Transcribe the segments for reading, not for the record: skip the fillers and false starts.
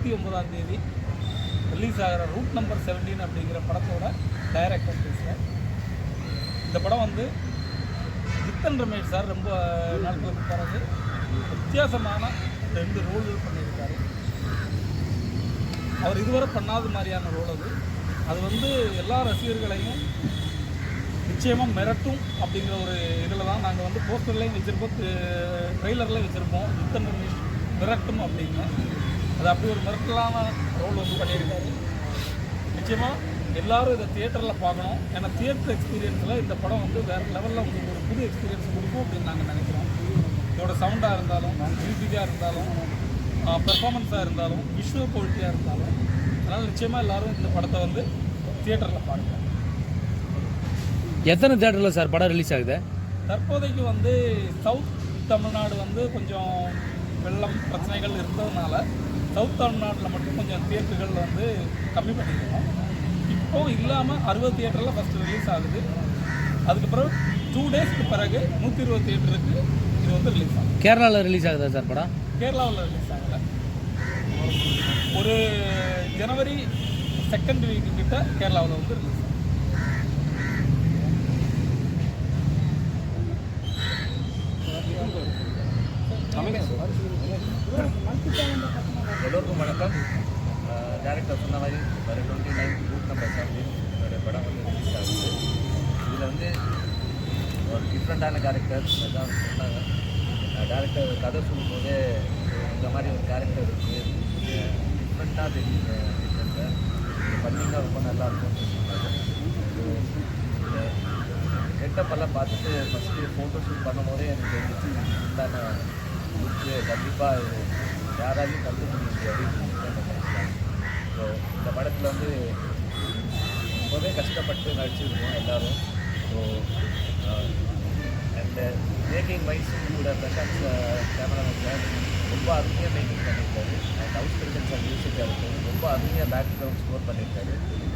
29ஆம் தேதி ரிலீஸ் ஆகிற root number 17 அப்படிங்கிற படத்தோட டைரக்டர் பேசுகிறேன். இந்த படம் வந்து ஜித்தன் ரமேஷ் சார் ரொம்ப நாட்களுக்கு பிறகு வித்தியாசமான 2 ரோல்கள் பண்ணியிருக்காரு. அவர் இதுவரை பண்ணாத மாதிரியான ரோல் அது வந்து எல்லா ரசிகர்களையும் நிச்சயமாக மிரட்டும் அப்படிங்கிற ஒரு இதில் தான் நாங்கள் வந்து போஸ்டர்லேயும் வச்சுருப்போம், ட்ரெய்லர்லேயும் வச்சுருப்போம். ஜித்தன் ரமேஷ் மிரட்டும் அப்படின்னு அது அப்படி ஒரு மிரட்டலான ரோல் வந்து பண்ணியிருக்காரு. நிச்சயமாக எல்லோரும் இதை தியேட்டரில் பார்க்கணும். ஏன்னா தியேட்டர் எக்ஸ்பீரியன்ஸில் இந்த படம் வந்து வேறு லெவலில் உங்களுக்கு ஒரு புது எக்ஸ்பீரியன்ஸ் கொடுக்கும் அப்படின்னு நாங்கள் நினைக்கிறோம். இதோட சவுண்டாக இருந்தாலும், மியூசிக்காக இருந்தாலும், பெர்ஃபார்மன்ஸாக இருந்தாலும், விஷுவல் குவாலிட்டியாக இருந்தாலும், அதனால் நிச்சயமாக எல்லோரும் இந்த படத்தை வந்து தியேட்டரில் பார்க்கலாம். எத்தனை தியேட்டரில் சார் படம் ரிலீஸ் ஆகுது? தற்போதைக்கு வந்து சவுத் தமிழ்நாடு வந்து கொஞ்சம் வெள்ளம் பிரச்சனைகள் இருந்ததுனால சவுத் தமிழ்நாட்டில் மட்டும் கொஞ்சம் தியேட்டர்கள் வந்து கம்மி பண்ணியிருக்கோம். இப்போ இல்லாமல் 60 தியேட்டரில் ஃபஸ்ட்டு ரிலீஸ் ஆகுது. அதுக்கப்புறம் 2 டேஸ்க்கு பிறகு 120 தியேட்டருக்கு இது வந்து ரிலீஸ் ஆகும். கேரளாவில் ரிலீஸ் ஆகுதா சார் படம்? கேரளாவில் ரிலீஸ் ஆகலை. ஒரு ஜனவரி 2nd வீக்கு கிட்ட கேரளாவில் வந்து ரிலீஸ் ஆகும். எல்லோருக்கும் வணக்கம். டேரக்டர் சொன்ன மாதிரி வர 29 ரூட் நம்பர் 17 என்னுடைய படம் வந்து ரிலீஸ் ஆகுது. இதில் வந்து ஒரு டிஃப்ரெண்ட்டான கேரக்டர் தான் சொன்னாங்க. டேரக்டர் கதை சொல்லும்போதே இந்த மாதிரி ஒரு கேரக்டர் இருக்குது, டிஃப்ரெண்ட்டாக தெரியுது அப்படின்றத பண்ணிங்கன்னா ரொம்ப நல்லாயிருக்கும்னு சொன்னாங்க. கெட்டப்பெல்லாம் பார்த்துட்டு ஃபஸ்ட்டு ஃபோட்டோ ஷூட் பண்ணும் போதே எனக்கு இருந்துச்சு டிஃப்ரெண்ட்டான லுக்கு கண்டிப்பாக யாராலையும் கண்டுபிடிக்க முடியாது. ஸோ இந்த படத்தில் வந்து ரொம்பவே கஷ்டப்பட்டு நடிச்சிருக்கோம் எல்லோரும். ஸோ அண்ட் மேக்கிங் வைஸ் கூட பிரசாந்த் கேமராமேன் சார் ரொம்ப அருமையாக மேக்கிங் பண்ணியிருக்காரு. And house cricket sir music director ரொம்ப அருமையாக பேக்ரவுண்ட் ஸ்கோர் பண்ணியிருக்காரு.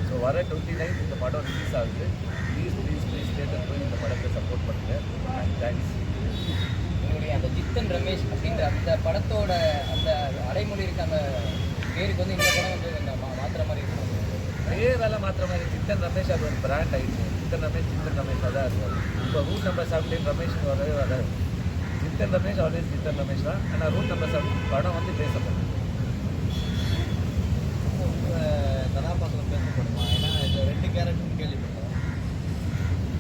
ஸோ வர 29 இந்த படம் ரிலீஸ் ஆகுது. ப்ளீஸ் தேட்டர் போய் இந்த படத்தை சப்போர்ட் பண்ணுங்கள். And thanks. உங்களுடைய அந்த ஜித்தன் ரமேஷ் அப்படின்ற அந்த படத்தோட அந்த அடைமொழி இருக்க அந்த பேருக்கு வந்து இந்த படம் வந்து மாத்திர மாதிரி இருக்கும். பேரெல்லாம் மாத்திர மாதிரி ஜித்தன் ரமேஷ் அது ஒரு பிராண்ட் ஆகிடுச்சு. ஜித்தன் ரமேஷ் அதான் இருக்கும். இப்போ ரூட் நம்பர் 17 ரமேஷ்னு வரவே வராது. ஜித்தன் ரமேஷ் ஆல்வேஸ் ஜித்தன் ரமேஷ் தான். ஆனால் ரூட் நம்பர் 17 படம் வந்து பேசப்படும். கதாபாத்திரம் பேசப்படுமா? ஏன்னா இது 2 கேரக்டர்னு கேள்விப்பட்டோம்.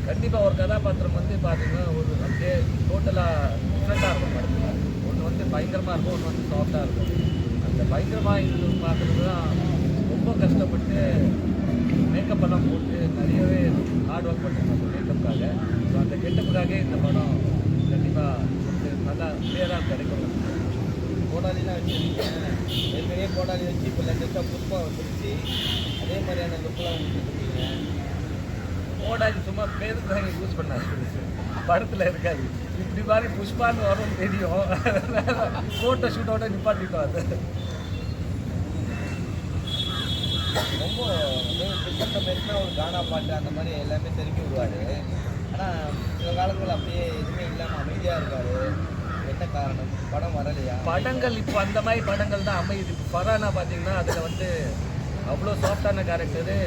கண்டிப்பாக ஒரு கதாபாத்திரம் வந்து பார்த்தீங்கன்னா ஒரு அப்படியே டோட்டலாக டிஃப்ரெண்ட்டாக இருக்கும் படத்தில். ஒன்று வந்து பயங்கரமாக இருக்கும், ஒன்று வந்து சாஃப்டாக இருக்கும். அந்த பயங்கரமாக இது பார்க்குறது தான் ரொம்ப கஷ்டப்பட்டு மேக்கப்பெல்லாம் போட்டு நிறையவே ஹார்ட் ஒர்க் பண்ணிருக்காங்க மேக்கப்புக்காக. ஸோ அந்த கெட்டப்புக்காக இந்த படம் கண்டிப்பாக நல்லா கிளியராக கிடைக்கும். கோடாலிலாம் வச்சுருக்கீங்க, ஏற்கனவே கோடாலி வச்சு இப்போ லேட்டஸ்ட்டாக புஷ்பா வந்துருச்சு. அதே மாதிரியான லுக்கெலாம் வந்துருக்கீங்க. கோடாலி சும்மா பேருக்கு தான் யூஸ் பண்ணாரு, படத்தில் இருக்காது. இப்படி மாதிரி புஷ்பான்னு வரும்னு தெரியும். ஃபோட்டோ ஷூட்டோட நிப்பாட்டிட்டோம். அது ரொம்ப டிஃப்ரெண்ட் மேட்ச்னா ஒரு கானா பாட்டு அந்த மாதிரி எல்லாமே தெரிஞ்சு விடுவார். ஆனால் சில காலங்கள் அப்படியே எதுவுமே இல்லாமல் அமைதியாக இருக்கார். என்ன காரணம்? படம் வரலையா? படங்கள் இப்போ அந்த மாதிரி படங்கள் தான் அமையுது. ஃபரானா பார்த்தீங்கன்னா அதில் வந்து அவ்வளோ சாஃப்டான கேரக்டரு.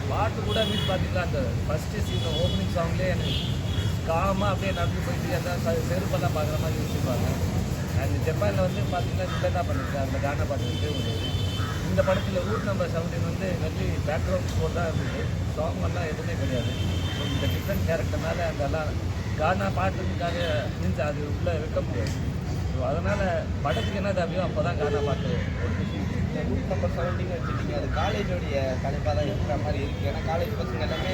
பாட்டு கூட மீன் பார்த்தீங்கன்னா அந்த ஃபஸ்ட்டு சீன் ஓப்பனிங் சாங்லேயே எனக்கு காமாக அப்படியே நடந்து போயிட்டு அதான் செருப்பெல்லாம் பார்க்குற மாதிரி யோசிப்பாங்க. அண்ட் ஜப்பானில் வந்து பார்த்தீங்கன்னா சின்னதாக பண்ணியிருக்கேன் அந்த கானா பாட்டு வந்து ஒரு இந்த படத்தில் ரூட் நம்பர் 17 வந்து வெள்ளி பேக்ரவுண்ட் ஸ்கோர் தான் இருந்தது. சாங் எல்லாம் எதுவுமே கிடையாது. ஸோ இந்த டிஃப்ரெண்ட் கேரக்டர்னால அதெல்லாம் கானா பாட்டுக்காக மீன்ஸ் அது உள்ளே வைக்க முடியாது. ஸோ அதனால் படத்துக்கு என்ன தேவையோ அப்போ தான் கானா பாட்டு ஒரு ரூட் நம்பர் 17 வச்சுருக்கீங்க. அது காலேஜோடைய தலைப்பாக தான் இருக்கிற மாதிரி இருக்குது. ஏன்னா காலேஜ் பசங்க எல்லாமே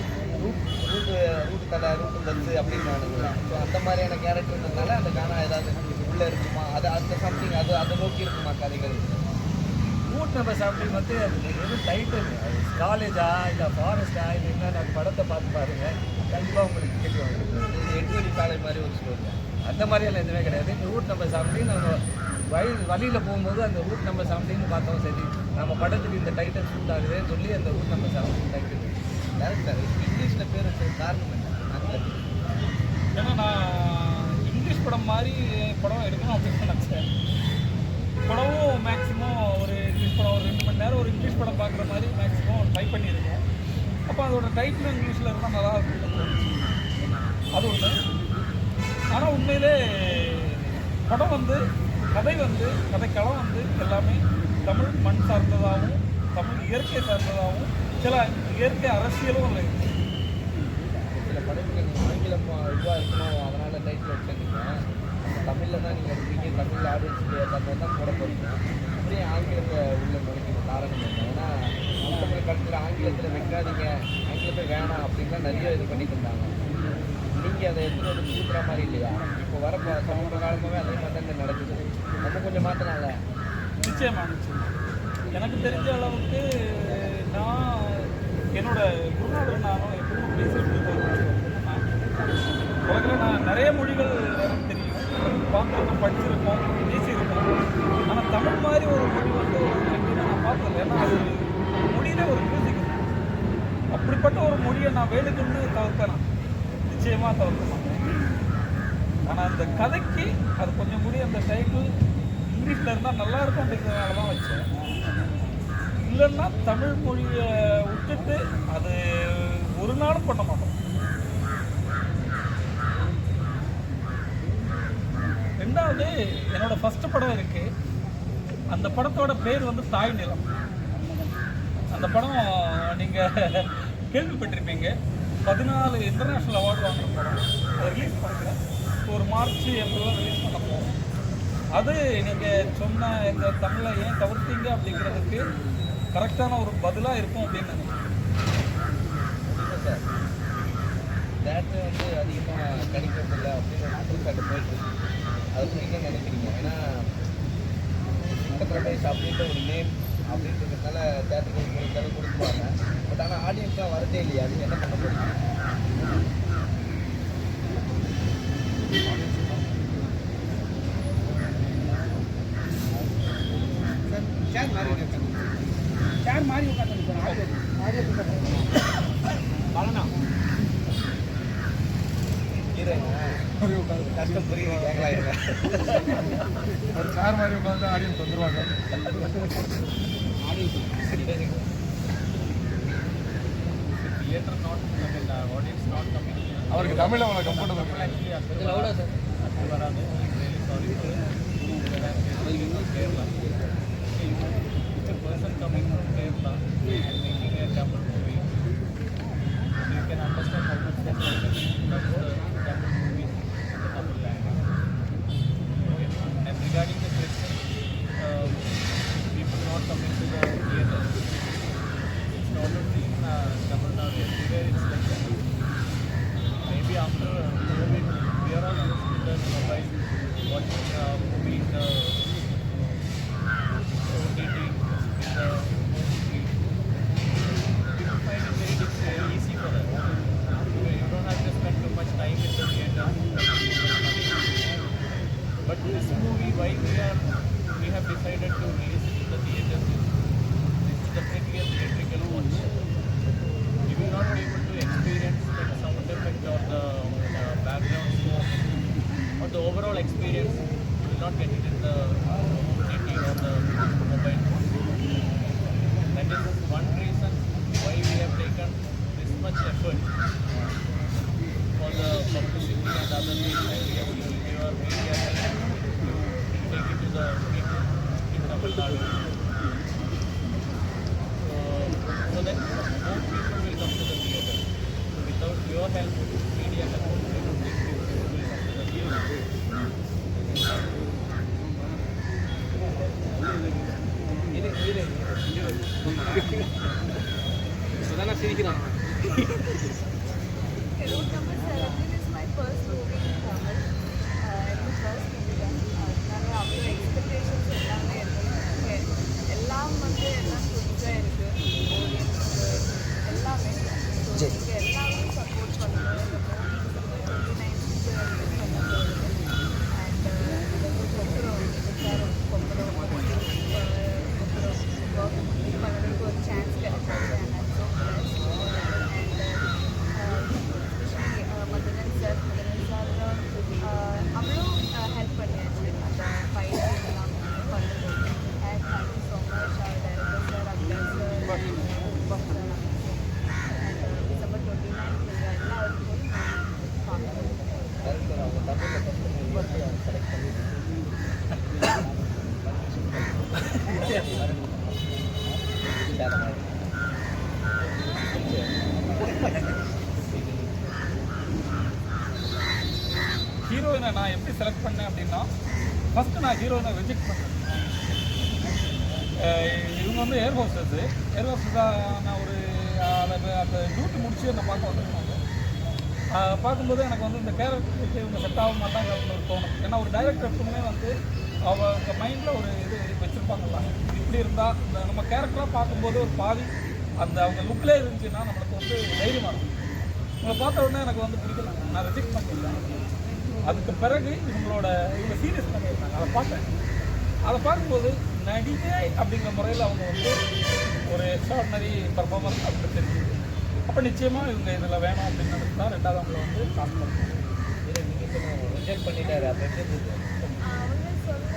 ரூட் கடை ரூட்டு பஸ்ஸு அப்படின்னு நினைக்கிறேன். ஸோ அந்த மாதிரியான கேரக்டர்னால அந்த கானா ஏதாவது உள்ளே இருக்குமா? அது அந்த சம்திங் அதை நோக்கி இருக்குமா கதைகள்? ரூட் நம்பர் 17 வந்து எதுவும் டைட்டில் காலேஜா இல்லை ஃபாரஸ்டா இல்லை என்னன்னு அந்த படத்தை பார்த்து பாருங்கள், கண்டிப்பாக உங்களுக்கு தெரியும். இது 8 வழி சாலை மாதிரி ஒரு ஸ்டோரி தான். அந்த மாதிரியெல்லாம் எதுவுமே கிடையாது. ரூட் நம்பர் 17 நம்ம வழியில் போகும்போது அந்த ரூட் நம்பர் 17 பார்த்தோம். சரி நம்ம படத்துக்கு இந்த டைட்டில் சூட் ஆகுதுன்னு சொல்லி அந்த ரூட் நம்பர் 17 டைட்டில் டேரக்டர் இங்கிலீஷில் பேர் வச்ச காரணம் என்ன? ஏன்னா நான் இங்கிலீஷ் படம் மாதிரி படம் எடுக்கணும் அப்படின்னு நினச்சேன். படமும் மேக்ஸிமம் ஒரு இங்கிலீஷ் படம் ஒரு படம் பார்க்குற மாதிரி மேக்ஸிமம் ட்ரை பண்ணியிருக்கோம். அப்போ அதோட டைட்டில் இங்கிலீஷில் இருந்தால் நல்லா இருக்கும்னு தோணுச்சு. அது ஒன்று. ஆனால் உண்மையிலே படம் வந்து கதைக்களம் வந்து எல்லாமே தமிழ் மண் சார்ந்ததாகவும் தமிழ் இயற்கை சார்ந்ததாகவும் சில இயற்கை அரசியலும் இல்லை. சில படங்கள் ஆங்கிலம் இதுவாக இருக்கணும், அதனால் டைட்டில் வச்சுருந்தீங்க. தமிழில் தான் நீங்கள் எடுக்கிறீங்க, தமிழ் ஆடியன்ஸுக்கு தப்பு தான் போட போகிறீங்க. அப்படியே ஆங்கிலத்தை உள்ள நுழைக்கிற காரணம் என்ன? ஏன்னா தமிழ் கல்ச்சர் ஆங்கிலத்தில் வைக்காதீங்க, ஆங்கிலத்தை வேணாம் அப்படின்லாம் நிறைய இது பண்ணிட்டு இருந்தாங்க. நீங்கள் அதை எடுத்துகிட்டு வந்து கொடுக்குற மாதிரி இல்லையா? இப்போ வர சமூக காலமாகவே அதே மாதிரி தான் நடக்குது. நம்ம கொஞ்சம் மாற்றினால நிச்சயமாக எனக்கு தெரிஞ்ச அளவுக்கு நான் என்னோட குருநாதர் நானும் எப்பவும் பேசிட்டு உலகில் நான் நிறைய மொழிகள் எனக்கு தெரியும், பார்த்துருக்கோம், படிச்சிருக்கோம், பேசியிருக்கோம். ஆனால் தமிழ் மாதிரி ஒரு மொழி வந்து நான் பார்த்ததில்லை. ஏன்னா அது மொழியிலே ஒரு மியூசிக். அப்படிப்பட்ட ஒரு மொழியை நான் வேணுக்குன்னு தவிர்த்தேன், நிச்சயமாக தவிர்க்க மாட்டேன். ஆனால் அந்த கதைக்கு அது கொஞ்சம் கூடிய அந்த டைட்டில் இங்கிலீஷில் இருந்தால் நல்லாயிருக்கும் அப்படிங்கிறதுனால தான் வச்சேன். இல்லைன்னா தமிழ் மொழியை விட்டுட்டு அது ஒரு நாளும் பண்ண மாட்டோம். ரெண்டாவது, என்னோட ஃபஸ்ட்டு படம் இருக்குது. அந்த படத்தோட பேர் வந்து தாய் நிலம். அந்த படம் நீங்கள் கேள்விப்பட்டிருப்பீங்க. 14 இன்டர்நேஷ்னல் அவார்டு வாங்குற படம். அதை ரிலீஸ் பண்ணுறேன். ஒரு மார்ச் ஏப்ரலில் ரிலீஸ் பண்ண போகிறோம். அது நீங்கள் சொன்ன எங்கள் தமிழை ஏன் தவிர்த்தீங்க அப்படிங்கிறதுக்கு கரெக்டான ஒரு பதிலாக இருக்கும் அப்படின்னு நினைக்கிறேன். சார் தேட்டர் வந்து அதிகமாக கிடைக்கிறது இல்லை அப்படின்னு ஒரு குற்றச்சாட்டு போயிட்டுருக்கு. அதை பற்றி என்ன நினைக்கிறீங்க? ஏன்னா பிரதேஷ் அப்படின்ற ஒரு நேம் அப்படின்றதுனால தேட்டருக்கு கொடுத்துருவாங்க. பட் ஆனால் ஆடியன்ஸாக வரதே இல்லையா? அது என்ன பண்ண போகிறீங்க? சேர் மாறி உட்காந்து சார். ஆடியோ பலனா கஷ்டம் புரியுது கேட்கலாம். ஒரு சேர் மாதிரி உட்காந்து ஆடியன்ஸ் வந்துருவாங்க. Theatre not audience not coming. அவருக்கு தமிழ் அவ்வளோ கம்ஃபர்டபுள் வராது. Kerala person coming from Kerala and making a Tamil movie, you can understand how much that person loves the Tamil movie and the Tamil language. Okay. And regarding the question, people not coming to the theatre, it's not only in Tamil Nadu, everywhere it's like that. Maybe after COVID, we are all used to the mobile watching movie in the OTT. People find it very easy for us. You don't have to spend too much time in the theatre. But this movie, why we have decided to release it in the theatre, this is definitely a theatrical watch. You will not be able to experience the sound effect or the background score or the overall experience. You will not get it in the OTT or the mobile. That is one reason why we have taken this much effort for the publicity and other things, and we have used your media to take it to the people in Tamil Nadu. So that more people will come to the theatre. So without your help, media help, we don't think people will come to the theatre. Suthana சிரிக்கிறான். Road number 17 is my first movie in Tamil. It's first movie. நிறைய அவ்வளோ expectations எல்லாமே இருக்குது. எல்லாம் புதுசாக இருக்குது. எல்லாமே so நீங்கள் எல்லாமே சப்போர்ட் பண்ணுங்கள். இந்த மூவி 29th பண்ண போகுது. அண்ட் கொப்பரம் பண்ணுறதுக்கு ஒரு சான்ஸ் கிடைச்சாச்சு. அண்ட் ஸோ ஹீரோயினை நான் எப்படி செலக்ட் பண்ணேன் அப்படின்னா, ஃபஸ்ட்டு நான் ஹீரோயினை ரிஜெக்ட் பண்ணேன். இவங்க வந்து ஏர் ஹோஸ்டஸாக நான் ஒரு அந்த டியூட்டி முடிச்சு என்னை பார்க்க வந்துருந்தாங்க. பார்க்கும்போது எனக்கு வந்து இந்த கேரக்டருக்கு இவங்க செட் ஆக மாட்டாங்க அப்படின்னு ஒரு தோணும். ஏன்னா ஒரு டைரக்டர் எப்பவுமே வந்து அவங்க மைண்டில் ஒரு இது வச்சுருப்பாங்கல்ல, இப்படி இருந்தால் இந்த நம்ம கேரக்டராக பார்க்கும்போது ஒரு பாதி அந்த அவங்க லுக்லேயே இருந்துச்சுன்னா நம்மளுக்கு வந்து தைரியமாக இருக்கும். இவங்களை பார்த்த உடனே எனக்கு வந்து பிடிக்கல, நான் ரிஜெக்ட் பண்ணியிருந்தேன். அதுக்கு பிறகு இவங்க சீரியஸ் பண்ணியிருந்தாங்க. அதை பார்க்கும்போது நடிகை அப்படிங்கிற முறையில் அவங்க வந்து ஒரு எக்ஸ்ட்ராடினரி பர்ஃபார்மன்ஸ் அப்படின்னு தெரிஞ்சுது. அப்போ நிச்சயமாக இவங்க இதில் வேணும் அப்படின்னு தான் 2வது அவங்கள வந்து காசு பண்ணுறாங்க. ரிஜெக்ட் பண்ணிட்டாரு. அப்போ எப்படி அவங்க சொல்ல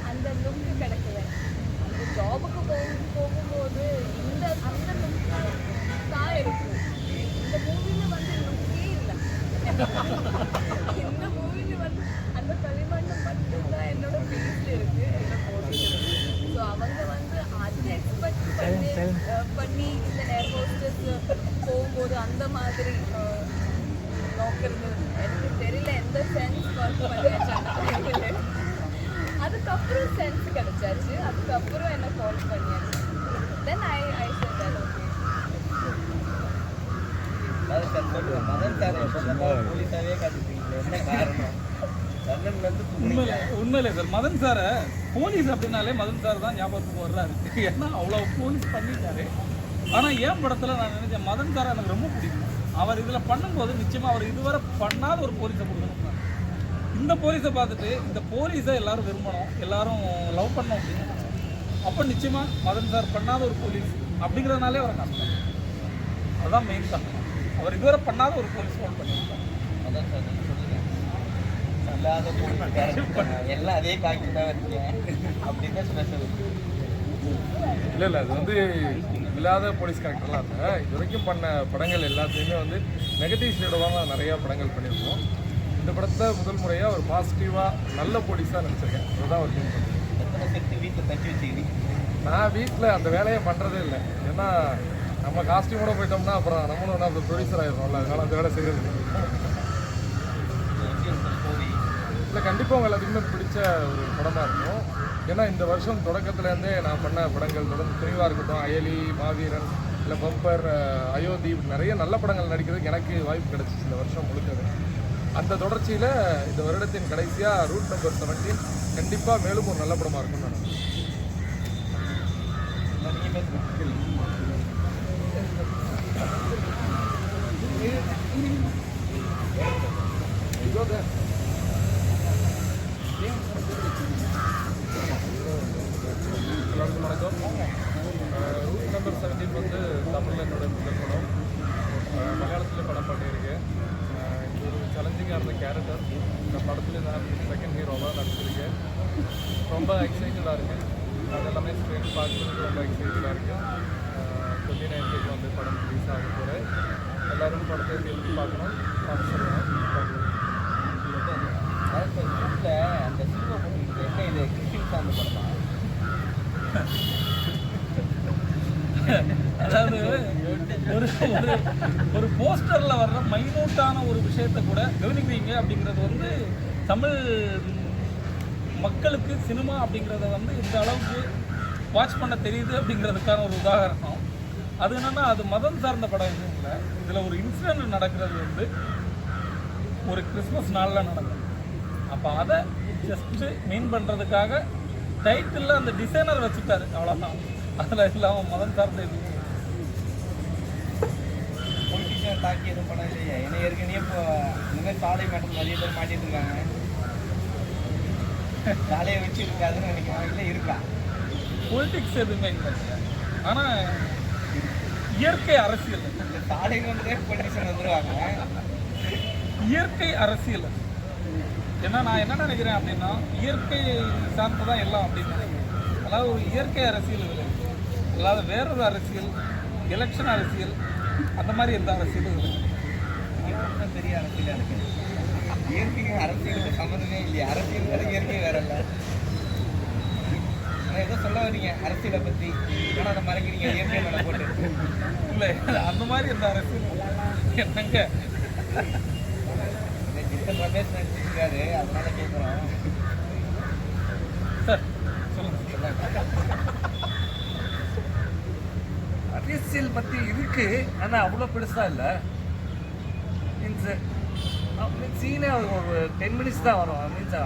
அந்த லுக்கு கிடைக்கல. அந்த ஜாபுக்கு போகும்போது அந்த லுக் தான் இருக்கும். இந்த மூவியில் வந்து லுக்கே இல்லை. இந்த மூவியில் வந்து அந்த களிமண்ணு மட்டும்தான் என்னோட ஃபேஸில் இருக்குது, என்னோட பாடியில் இருக்குது. ஸோ அவங்க வந்து அதை எக்ஸ்பெக்ட் பண்ணி இந்த ஏர் ஹோஸ்டஸ் போகும்போது அந்த மாதிரி நோக்கிறது எனக்கு தெரியல. எந்த சென்ஸ் ஒர்க் பண்ணியாச்சு. அதுக்கப்புறம் சென்ஸ் கிடைச்சாச்சு. அதுக்கப்புறம் என்ன ஃபாலோ பண்ணியாச்சு. Then I said that okay. Madan sir போலீஸாவே காட்டிட்டீங்களே, என்ன காரணம்? உண்மையிலே சார் மதன் சாரை போலீஸ் அப்படின்னாலே மதன் சார் தான் ஞாபகத்துக்கு வர்றாரு. ஏன்னா அவ்வளோ போலீஸ் பண்ணிட்டாரு. ஆனால் ஏன் படத்தில் நான் நினைச்சேன் மதன் சாரை எனக்கு ரொம்ப பிடிக்கும். அவர் இதில் பண்ணும்போது நிச்சயமாக அவர் இதுவரை பண்ணாத ஒரு போலீஸை கொடுக்கணும். இந்த போலீஸை பார்த்துட்டு இந்த போலீஸை எல்லாரும் விரும்பணும், எல்லாரும் லவ் பண்ணணும் அப்படின்னு. அப்போ நிச்சயமாக மதன் சார் பண்ணாத ஒரு போலீஸ் அப்படிங்கிறதுனாலே அவரை காமிச்சாங்க. அதுதான் மெயின் தான். அவர் இதுவரை பண்ணாத ஒரு போலீஸ் ரோல் பண்ணியிருக்காங்க. அதான் சார் சொல்லுங்க, சொல்லாத போலீஸ் எல்லாம் அதே காக்கி தான் இருக்கேன் அப்படின்னு ஸ்பெஷல். இல்லை அது வந்து இல்லாத போலீஸ் கேரக்டர்லாம் இல்லை. இது வரைக்கும் பண்ண படங்கள் எல்லாத்தையுமே வந்து நெகட்டிவ் ஷேடோவாக தான் நிறையா படங்கள் பண்ணியிருக்கோம். இந்த படத்தில் முதல் முறையாக ஒரு பாசிட்டிவாக நல்ல போலீஸாக நினச்சிருக்கேன். அதுதான் ஒரு ஃபீல் பண்ணுறேன். எத்தனை செட்டு வீட்டில் தட்டி வச்சுக்கிறீங்க? நான் வீட்டில் அந்த வேலையை பண்ணுறதே இல்லை. ஏன்னா நம்ம காஸ்டியூமோட போயிட்டோம்னா அப்புறம் நம்மளும் என்ன அப்புறம் ப்ரொடியூசர் ஆகிடும்ல, அதனால அந்த வேலை செய்கிறது இல்லை. கண்டிப்பாக உங்கள் எல்லாத்துக்குமே பிடிச்ச ஒரு படமாக இருக்கும். ஏன்னா இந்த வருஷம் தொடக்கத்துலேருந்தே நான் பண்ண படங்கள் தொடர்ந்து துணிவாக இருக்கட்டும், அயலி, மாவீரன், இல்லை பம்பர், அயோத்தி, நிறைய நல்ல படங்கள் நடிக்கிறதுக்கு எனக்கு வாய்ப்பு கிடச்சிச்சு இந்த வருஷம் முழுக்கது. அந்த தொடர்ச்சியில் இந்த வருடத்தின் கடைசியாக ரூட் நம்பர் 17 கண்டிப்பாக மேலும் ஒரு நல்ல படமாக இருக்கும்னு நான் எல்லாருக்கும் வணக்கம். ரூட் நம்பர் 17 வந்து தமிழில் என்னோட முதல் படம். மலையாளத்தில் படம் பண்ணியிருக்கேன். இது ஒரு சேலஞ்சிங்காக இருந்த கேரக்டர். இந்த படத்தில் நான் செகண்ட் ஹீரோவாக நடிச்சிருக்கேன். ரொம்ப எக்ஸைட்டடாக இருக்கேன். அது எல்லாமே ஸ்க்ரீன் பார்க்குறதுக்கு ரொம்ப எக்ஸைட்டடாக இருக்கேன். 29 வந்து படம் ரிலீஸ் ஆக போகிறேன். எல்லோரும் படத்தை எழுதி பார்க்கணும், பார்த்து சொல்லணும். அந்த சினிமா போட்டு என்ன இது கிறிஸ்டின் சார்ந்த படமா? அதாவது ஒரு போஸ்டரில் வர்ற மைனூட்டான ஒரு விஷயத்தை கூட கவனிக்கிறீங்க அப்படிங்கிறது வந்து தமிழ் மக்களுக்கு சினிமா அப்படிங்கிறத வந்து இந்த அளவுக்கு வாட்ச் பண்ண தெரியுது அப்படிங்கிறதுக்கான ஒரு உதாரணம். அது என்னென்னா அது மதம் சார்ந்த படம் எதுவும் இல்லை. இதில் ஒரு இன்சிடென்ட் நடக்கிறது வந்து ஒரு கிறிஸ்மஸ் நாளில் நடக்கும். அப்போ அதை ஜஸ்ட்டு மீன் பண்ணுறதுக்காக டைட்டிலில் அந்த டிசைனர் வச்சுட்டாரு, அவ்வளோதான். அதில் இல்லாமல் மதம் சார்ந்த இது பொலிட்டிஷியன் தாக்கி எதுவும் பண்ண இல்லையா? ஏன்னா ஏற்கனவே இப்போ இந்த மாதிரி சாலை மேட்டம் நிறைய பேர் மாட்டிட்டு இருக்காங்க. சாலையை வச்சு இருக்காதுன்னு நினைக்கிறேன். இல்லை இருக்கா? பொலிட்டிக்ஸ் எதுவுமே இல்லை. ஆனால் இயற்கை அரசியல், இந்த சாலைக்கு வந்து பொலிட்டிஷியன் வந்துடுவாங்க. இயற்கை அரசியல். ஏன்னா நான் என்ன நினைக்கிறேன் அப்படின்னா இயற்கை சார்ந்து தான் எல்லாம் அப்படின்னு நினைக்கிறேன். அதாவது ஒரு இயற்கை அரசியல் இல்லை, அதாவது வேற ஒரு அரசியல், எலெக்ஷன் அரசியல், அந்த மாதிரி எந்த அரசியலும் இல்லை. இயற்கை பெரிய அரசியலாக இருக்குது. இயற்கைக்கும் அரசியலுக்கு சம்மந்தமே இல்லையா? அரசியல் வேறு, இயற்கை வேற இல்லை. அதான் ஏதோ சொல்ல வரீங்க அரசியலை பற்றி, ஆனால் அதை மறைக்கிறீங்க இயற்கை மேலே போட்டு. இல்லை அந்த மாதிரி இந்த அரசியல் என்னங்க ஜித்தன் ரமேஷ் நடிச்சிருக்காரு, அதனால கேட்குறோம். சார் சொல்லுங்கள். அரசியல் பற்றி இருக்கு, ஆனால் அவ்வளோ பெருசாக இல்லை. மீன்ஸ் சீனே ஒரு 10 மினிட்ஸ் தான் வரும். மீன்ஸ்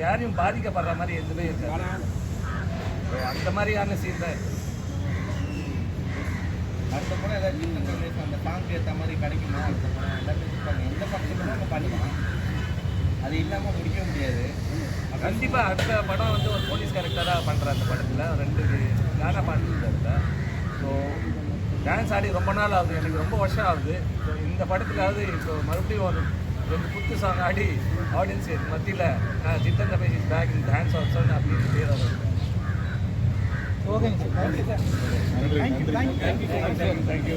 யாரையும் பாதிக்கப்படுற மாதிரி எதுவுமே இருக்காது. So, அந்த மாதிரியான சீன் தான் இருக்கு. அடுத்த படம் ஏதாவது ஜித்தன் ரமேஷ் அந்த சாங்க்கு ஏற்ற மாதிரி கிடைக்குமா? அடுத்த படம் எல்லாத்தையும் சொல்லுவாங்க, எந்த ஃபங்க்ஷனும் நம்ம பண்ணலாம், அது இல்லாமல் முடிக்க முடியாது. கண்டிப்பாக அடுத்த படம் வந்து ஒரு போலீஸ் கேரக்டராக பண்ணுற அந்த படத்தில் 2 கானா பாட்டு. ஸோ டான்ஸ் ஆடி ரொம்ப நாள் ஆகுது, எனக்கு ரொம்ப வருஷம் ஆகுது. ஸோ இந்த படத்துலாவது இப்போ மறுபடியும் ஒரு 2 குத்து சாங் ஆடி ஆடியன்ஸ் மத்தியில் Jithan Ramesh is back in dance ஆல்சோன்னு அப்படின்னு பேர் வரும். ஓகேங்க சார். Thank you sir. தேங்க்யூ.